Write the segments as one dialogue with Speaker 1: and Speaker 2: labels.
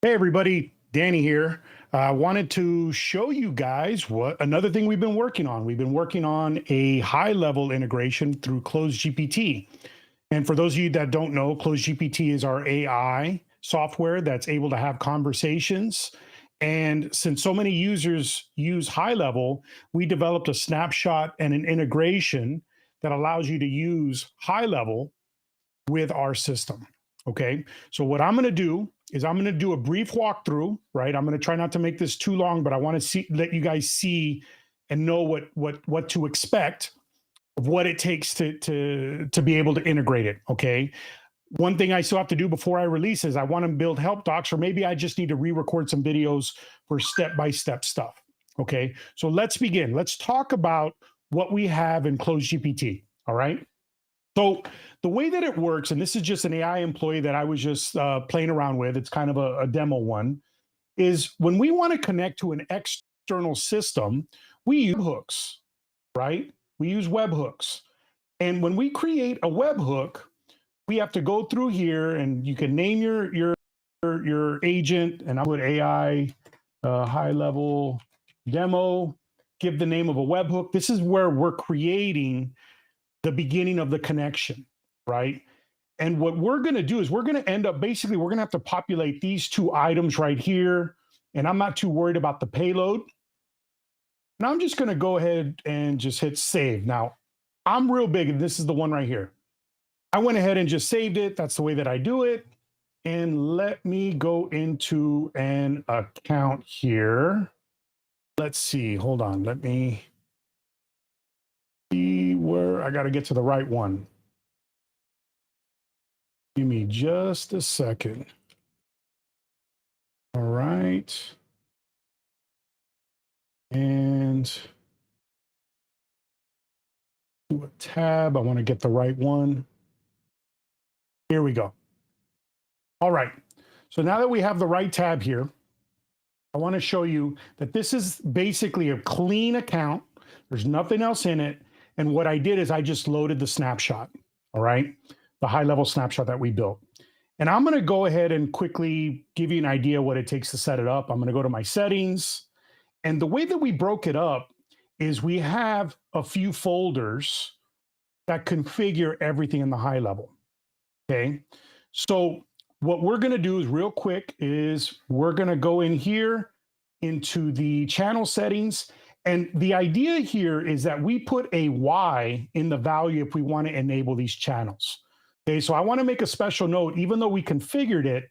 Speaker 1: Hey everybody, Danny here. I wanted to show you guys what another thing we've been working on. We've been working on a high-level integration through CloseGPT. And for those of you that don't know, CloseGPT is our AI software that's able to have conversations. And since so many users use Highlevel, we developed a snapshot and an integration that allows you to use Highlevel with our system. Okay. So what I'm going to do is I'm going to do a brief walkthrough, right? I'm going to try not to make this too long, but I want to let you guys see and know what to expect of what it takes to be able to integrate it. Okay. One thing I still have to do before I release is I want to build help docs, or maybe I just need to re-record some videos for step-by-step stuff. Okay. So let's begin. Let's talk about what we have in CloseGPT. All right. So the way that it works, and this is just an AI employee that I was just playing around with, it's kind of a demo one, is when we want to connect to an external system, we use hooks, right? We use webhooks. And when we create a webhook, we have to go through here and you can name your agent, and I'll put AI high level demo, give the name of a webhook. This is where we're creating the beginning of the connection, right? And what we're going to do is we're going to end up basically, we're going to have to populate these two items right here. And I'm not too worried about the payload. And I'm just going to go ahead and just hit save. Now, I'm real big, and this is the one right here. I went ahead and just saved it. That's the way that I do it. And let me go into an account here. Let's see. Hold on. Let me see where I got to get to the right one. Give me just a second. All right. And do a tab. I want to get the right one. Here we go. All right. So now that we have the right tab here, I want to show you that this is basically a clean account. There's nothing else in it. And what I did is I just loaded the snapshot. All right. The high level snapshot that we built. And I'm going to go ahead and quickly give you an idea what it takes to set it up. I'm going to go to my settings. And the way that we broke it up is we have a few folders that configure everything in the high level. Okay. So what we're going to do is real quick is we're going to go in here into the channel settings. And the idea here is that we put a Y in the value if we want to enable these channels. Okay, so I want to make a special note, even though we configured it,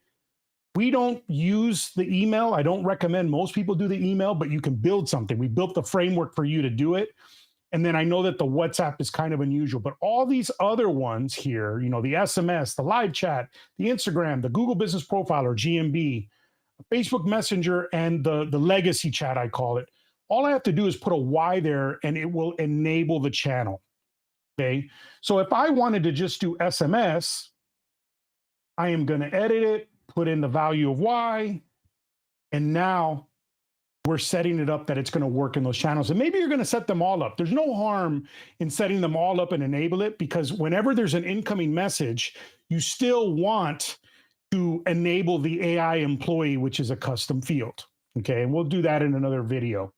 Speaker 1: we don't use the email. I don't recommend most people do the email, but you can build something. We built the framework for you to do it. And then I know that the WhatsApp is kind of unusual, but all these other ones here, you know, the SMS, the live chat, the Instagram, the Google Business Profile or GMB, Facebook Messenger, and the legacy chat, I call it. All I have to do is put a Y there and it will enable the channel. Okay. So if I wanted to just do SMS, I am going to edit it, put in the value of Y, and now we're setting it up that it's going to work in those channels. And maybe you're going to set them all up. There's no harm in setting them all up and enable it, because whenever there's an incoming message, you still want to enable the AI employee, which is a custom field. Okay. And we'll do that in another video.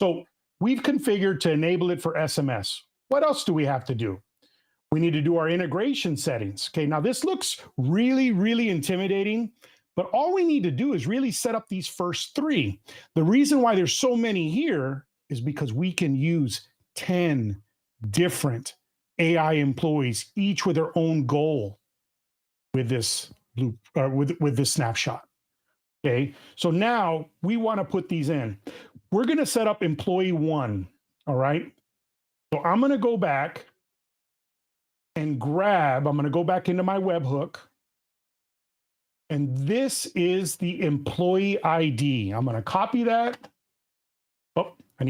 Speaker 1: So we've configured to enable it for SMS. What else do we have to do? We need to do our integration settings. Okay, now this looks really, really intimidating, but all we need to do is really set up these first three. The reason why there's so many here is because we can use 10 different AI employees, each with their own goal with this loop, with this snapshot. Okay, so now we want to put these in. We're going to set up employee 1. All right. So I'm going to go back and I'm going to go back into my webhook. And this is the employee ID. I'm going to copy that. Oh, let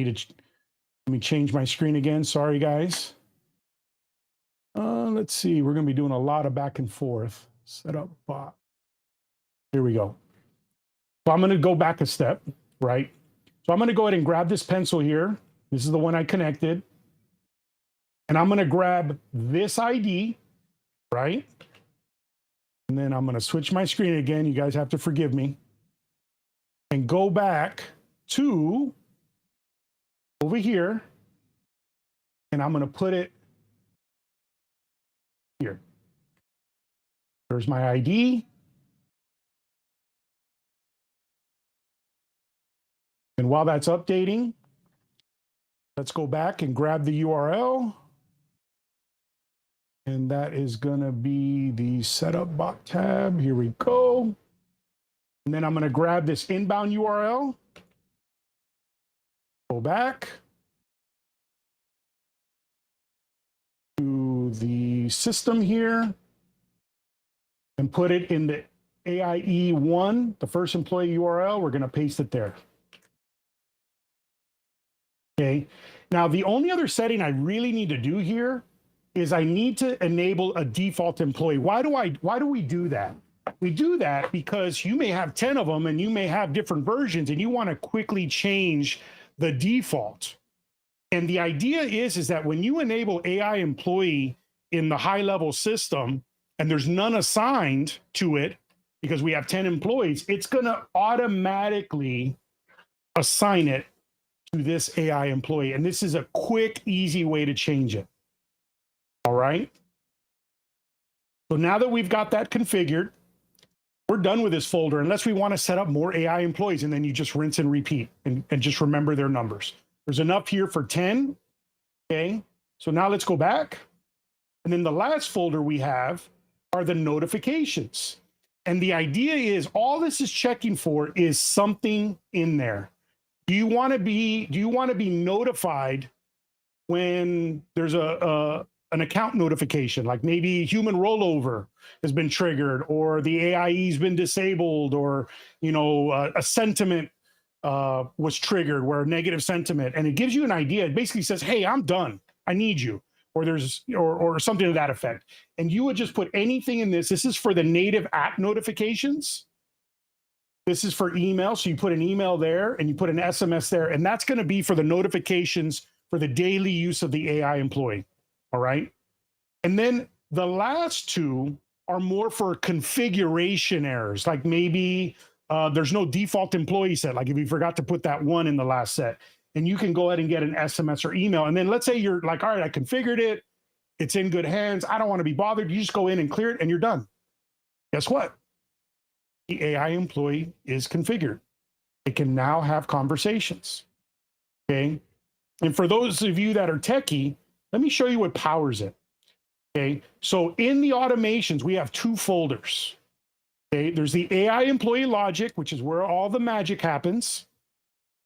Speaker 1: me change my screen again. Sorry, guys. Let's see. We're going to be doing a lot of back and forth. Set up bot. Here we go. So I'm going to go back a step, right? So I'm going to go ahead and grab this pencil here. This is the one I connected. And I'm going to grab this ID, right? And then I'm going to switch my screen again. You guys have to forgive me. and go back to over here, and I'm going to put it here. There's my ID. And while that's updating, let's go back and grab the URL. And that is going to be the setup bot tab. Here we go. And then I'm going to grab this inbound URL. Go back to the system here and put it in the AIE1, the first employee URL. We're going to paste it there. Okay. Now, the only other setting I really need to do here is I need to enable a default employee. Why do we do that? We do that because you may have 10 of them and you may have different versions and you want to quickly change the default. And the idea is that when you enable AI employee in the high-level system and there's none assigned to it because we have 10 employees, it's going to automatically assign it to this AI employee. And this is a quick, easy way to change it. All right. So now that we've got that configured, we're done with this folder unless we want to set up more AI employees, and then you just rinse and repeat and just remember their numbers. There's enough here for 10. Okay. So now let's go back. And then the last folder we have are the notifications. And the idea is all this is checking for is something in there. Do you want to be notified when there's an account notification, like maybe human rollover has been triggered, or the AIE's been disabled, or a sentiment was triggered, where negative sentiment, and it gives you an idea. It basically says, "Hey, I'm done. I need you," or there's or something to that effect. And you would just put anything in this. This is for the native app notifications. This is for email, so you put an email there and you put an SMS there, and that's going to be for the notifications for the daily use of the AI employee. All right. And then the last two are more for configuration errors, like maybe there's no default employee set, like if you forgot to put that one in the last set, and you can go ahead and get an SMS or email. And then let's say you're like, all right, I configured it. It's in good hands. I don't want to be bothered. You just go in and clear it and you're done. Guess what? The AI employee is configured. It can now have conversations. Okay. And for those of you that are techie, let me show you what powers it. Okay. So in the automations, we have two folders. Okay. There's the AI employee logic, which is where all the magic happens.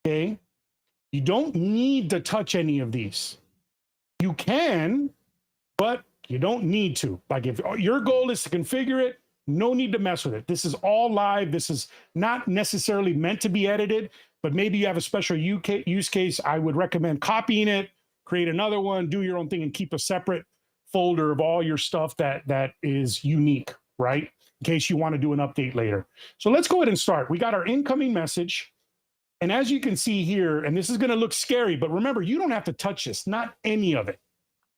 Speaker 1: Okay. You don't need to touch any of these. You can, but you don't need to. Like if your goal is to configure it, no need to mess with it. This is all live. This is not necessarily meant to be edited, but maybe you have a special use case. I would recommend copying it, create another one, do your own thing, and keep a separate folder of all your stuff that is unique, right? In case you want to do an update later. So let's go ahead and start. We got our incoming message. And as you can see here, and this is going to look scary, but remember, you don't have to touch this, not any of it,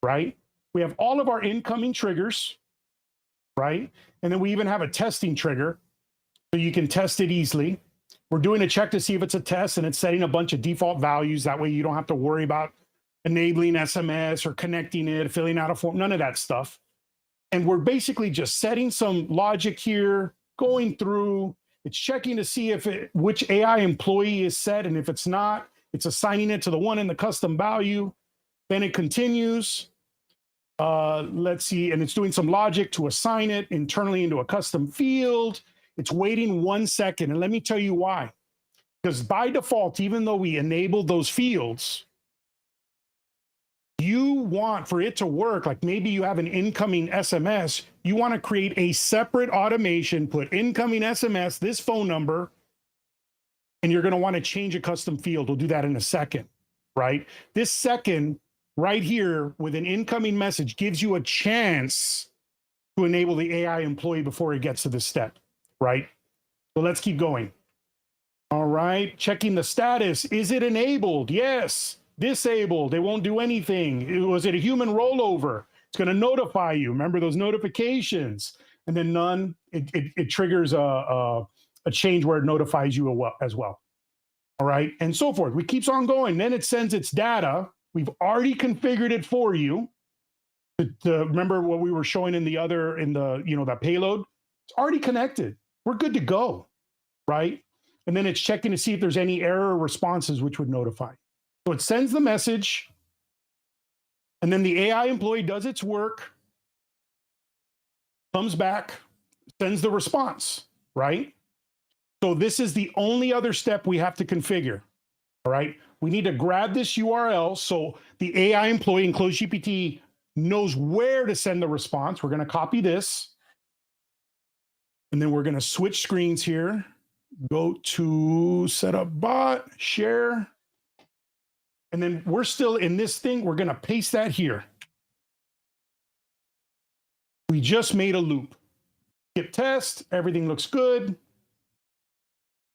Speaker 1: right? We have all of our incoming triggers, right? And then we even have a testing trigger, so you can test it easily. We're doing a check to see if it's a test, and it's setting a bunch of default values. That way you don't have to worry about enabling SMS or connecting it, filling out a form, none of that stuff. And we're basically just setting some logic here, going through. It's checking to see if which AI employee is set, and if it's not, it's assigning it to the one in the custom value. Then it continues. Let's see, and it's doing some logic to assign it internally into a custom field. It's waiting 1 second, and let me tell you why. Because by default, even though we enabled those fields, you want for it to work, like maybe you have an incoming SMS, you want to create a separate automation, put incoming SMS, this phone number, and you're going to want to change a custom field. We'll do that in a second, right? This second right here with an incoming message gives you a chance to enable the AI employee before it gets to this step, right? So let's keep going. All right, checking the status. Is it enabled? Yes. Disabled. It won't do anything. Was it a human rollover? It's going to notify you. Remember those notifications. And then none. It triggers a a change where it notifies you as well. All right, and so forth. We keeps on going. Then it sends its data. We've already configured it for you. To remember what we were showing in the that payload. It's already connected. We're good to go, right? And then it's checking to see if there's any error responses which would notify. So it sends the message, and then the AI employee does its work, comes back, sends the response, right? So this is the only other step we have to configure, all right? We need to grab this URL so the AI employee in CloseGPT knows where to send the response. We're going to copy this, and then we're going to switch screens here. Go to setup bot, share, and then we're still in this thing. We're going to paste that here. We just made a loop. Hit test, everything looks good.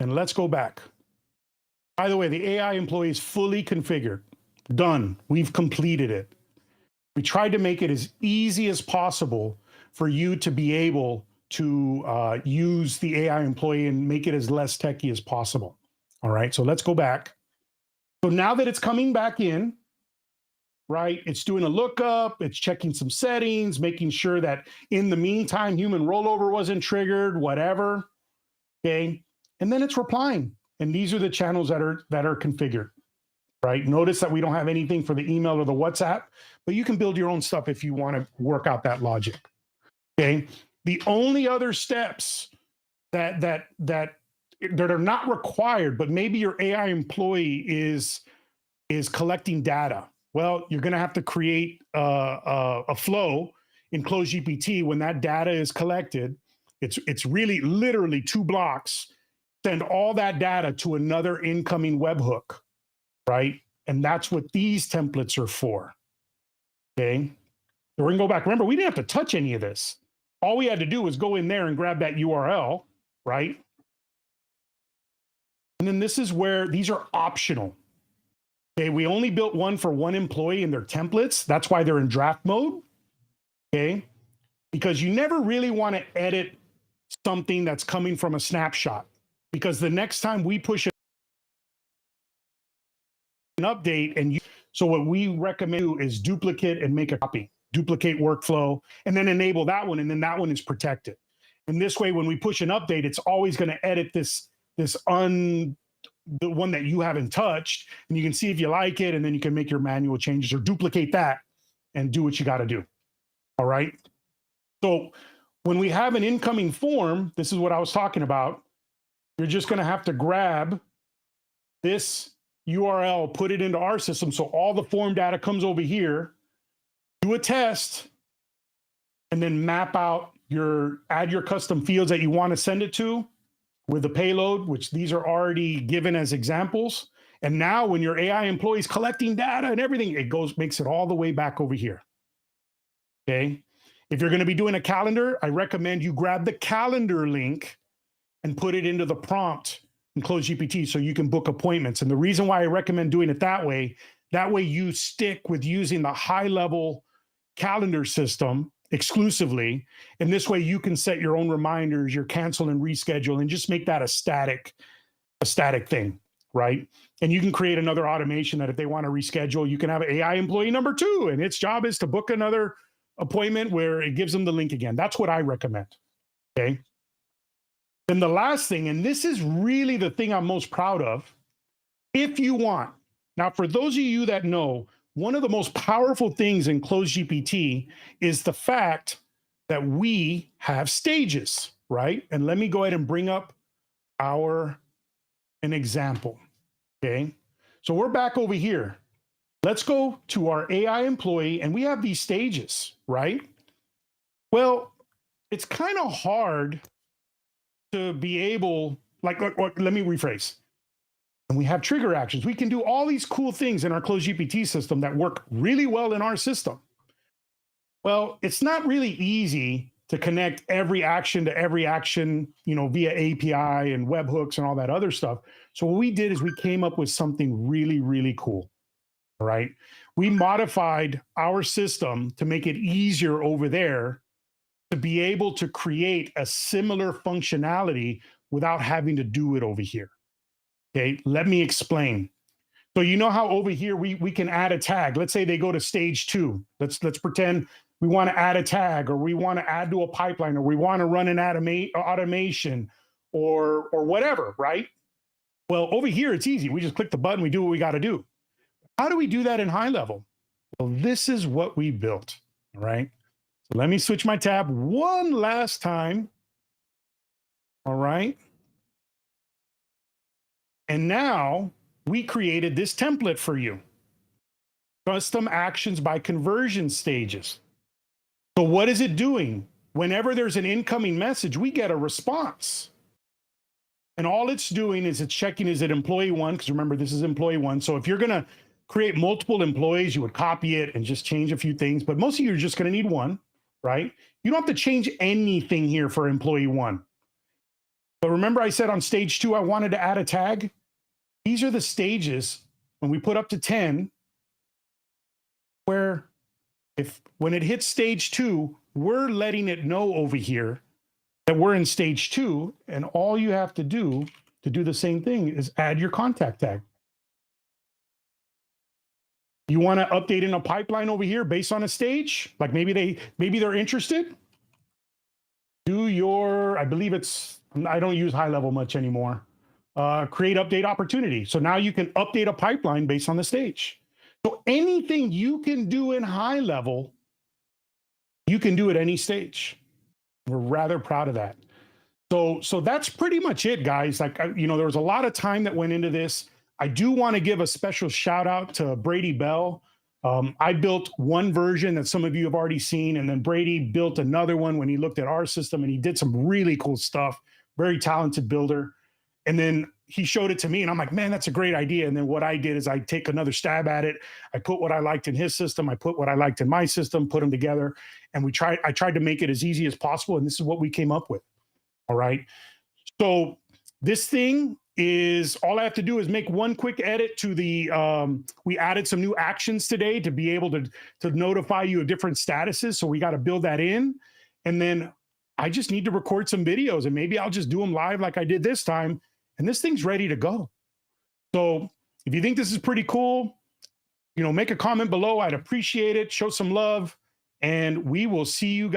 Speaker 1: And let's go back. By the way, the AI employee is fully configured. Done. We've completed it. We tried to make it as easy as possible for you to be able to use the AI employee and make it as less techy as possible. All right, so let's go back. So now that it's coming back in, right, it's doing a lookup, it's checking some settings, making sure that in the meantime, human rollover wasn't triggered, whatever, okay? And then it's replying. And these are the channels that are configured, right? Notice that we don't have anything for the email or the WhatsApp, but you can build your own stuff if you want to work out that logic, okay? The only other steps that are not required, but maybe your AI employee is collecting data. Well, you're going to have to create a flow in CloseGPT when that data is collected. It's really literally 2 blocks. Send all that data to another incoming webhook, right? And that's what these templates are for. Okay, so we're gonna go back. Remember, we didn't have to touch any of this. All we had to do was go in there and grab that URL, right? And then this is where these are optional. Okay, we only built one for one employee in their templates. That's why they're in draft mode. Okay, because you never really want to edit something that's coming from a snapshot, because the next time we push an update so what we recommend is duplicate and make a copy, duplicate workflow, and then enable that one, and then that one is protected. And this way, when we push an update, it's always going to edit the one that you haven't touched, and you can see if you like it, and then you can make your manual changes or duplicate that and do what you got to do. All right. So when we have an incoming form, this is what I was talking about. You're just going to have to grab this URL, put it into our system, so all the form data comes over here, do a test, and then map out add your custom fields that you want to send it to with the payload, which these are already given as examples. And now when your AI employee is collecting data and everything, makes it all the way back over here. Okay. If you're going to be doing a calendar, I recommend you grab the calendar link and put it into the prompt in CloseGPT so you can book appointments. And the reason why I recommend doing it that way you stick with using the Highlevel calendar system exclusively. And this way you can set your own reminders, your cancel and reschedule, and just make that a static thing, right? And you can create another automation that if they want to reschedule, you can have AI employee number 2, and its job is to book another appointment where it gives them the link again. That's what I recommend, okay? Then the last thing, and this is really the thing I'm most proud of, if you want. Now, for those of you that know, one of the most powerful things in CloseGPT is the fact that we have stages, right? And let me go ahead and bring up an example, okay? So we're back over here. Let's go to our AI employee, and we have these stages, right? Well, it's kind of hard to be able, let me rephrase. And we have trigger actions. We can do all these cool things in our CloseGPT system that work really well in our system. Well, it's not really easy to connect every action to every action, via API and webhooks and all that other stuff. So what we did is we came up with something really, really cool. All right. We modified our system to make it easier over there to be able to create a similar functionality, without having to do it over here. Okay, let me explain. So you know how over here we can add a tag. Let's say they go to stage 2. Let's pretend we want to add a tag, or we want to add to a pipeline, or we want to run an automation, or whatever, right? Well, over here it's easy. We just click the button, we do what we got to do. How do we do that in Highlevel? Well, this is what we built. All right. So let me switch my tab one last time. All right. And now we created this template for you. Custom actions by conversion stages. So what is it doing? Whenever there's an incoming message, we get a response. And all it's doing is it's checking, is it employee 1? Because remember, this is employee 1. So if you're going to create multiple employees, you would copy it and just change a few things. But most of you are just going to need one, right? You don't have to change anything here for employee 1. But remember I said on stage 2, I wanted to add a tag? These are the stages when we put up to 10, where when it hits stage 2, we're letting it know over here that we're in stage 2, and all you have to do the same thing is add your contact tag. You want to update in a pipeline over here based on a stage, like maybe they're interested. Do your, I believe it's, I don't use Highlevel much anymore. Create update opportunity. So now you can update a pipeline based on the stage. So anything you can do in Highlevel, you can do at any stage. We're rather proud of that. So that's pretty much it, guys. Like, there was a lot of time that went into this. I do want to give a special shout out to Brady Bell. I built one version that some of you have already seen, and then Brady built another one when he looked at our system, and he did some really cool stuff. Very talented builder. And then he showed it to me, and I'm like, man, that's a great idea. And then what I did is I take another stab at it. I put what I liked in his system. I put what I liked in my system, put them together. And I tried to make it as easy as possible. And this is what we came up with. All right. So this thing is, all I have to do is make one quick edit to the, we added some new actions today to be able to notify you of different statuses. So we got to build that in. And then I just need to record some videos, and maybe I'll just do them live like I did this time. And this thing's ready to go. So if you think this is pretty cool, make a comment below. I'd appreciate it. Show some love, and we will see you guys.